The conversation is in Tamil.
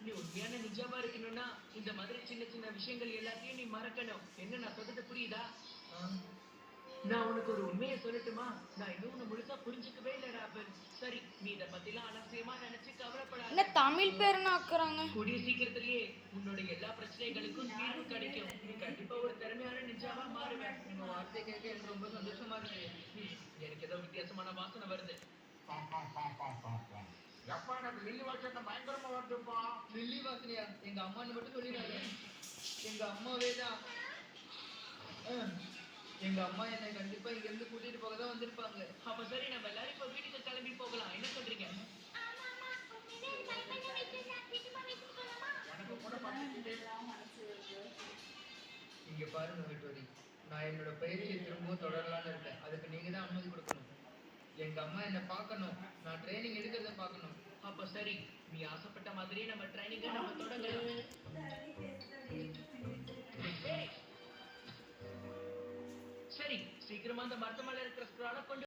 நீ உண்மையான நிஜமா இருக்கணும்னா இந்த மாதிரி சின்ன சின்ன விஷயங்கள் எல்லாத்தையும் நீ மறக்கணும். என்ன நான் சொல்றது புரியுதா? ஆ, நான் உனக்கு ஒரு உண்மையை சொல்லட்டுமா? நான் இன்னும் உன்னை முழுசா புரிஞ்சுக்கவே இல்லை ராபர்ட். சரி, நீ இதை பத்திலாம் அலட்சியமா நினைச்சு என்ன கவலைப்படாத. தமிழ் பேருன்னு ஆக்குறாங்க? கூடிய சீக்கிரத்திலேயே உன்னோட எல்லா பிரச்சனைகளுக்கும் தீர்வு கிடைக்கும். நீ கண்டிப்பா ஒரு திறமையான நிஜாவா மாறுவேன். உங்க வார்த்தை கேட்க எனக்கு ரொம்ப சந்தோஷமா இருக்கு. எனக்கு ஏதோ வித்தியாசமான வாசனை வருது. எப்பா எனக்கு லில்லி வாசனை பயங்கரமா வருதுப்பா. லில்லி வாசனையா? எங்க அம்மான்னு மட்டும் சொல்லிடாத. எங்க அம்மாவே தான். எங்க அம்மா என்னை கண்டிப்பா இங்க இருந்து கூட்டிட்டு போக தான் வந்திருப்பாங்க. அப்ப சரி, நம்ம எல்லாரும் இப்ப வீட்டுக்கு கிளம்பி போகலாம். என்ன சொல்றீங்க? எனக்கு கூட பசிக்குது. இங்க பாருங்க விட்டோரி, நான் என்னோட பயிற்சியை திரும்பவும் தொடரலான்னு இருக்கேன். அதுக்கு நீங்க தான் அனுமதி கொடுக்கணும். எங்க அம்மா என்னை பார்க்கணும். நான் ட்ரைனிங் எடுக்கிறத பார்க்கணும். அப்ப சரி, நீ ஆசைப்பட்ட மாதிரியே நம்ம ட்ரைனிங்கை நம்ம தொடங்கலாம். ஏய், சரி, சீக்கிரமா அந்த மரத்து மேல இருக்கிற ஸ்க்ரால கொண்டு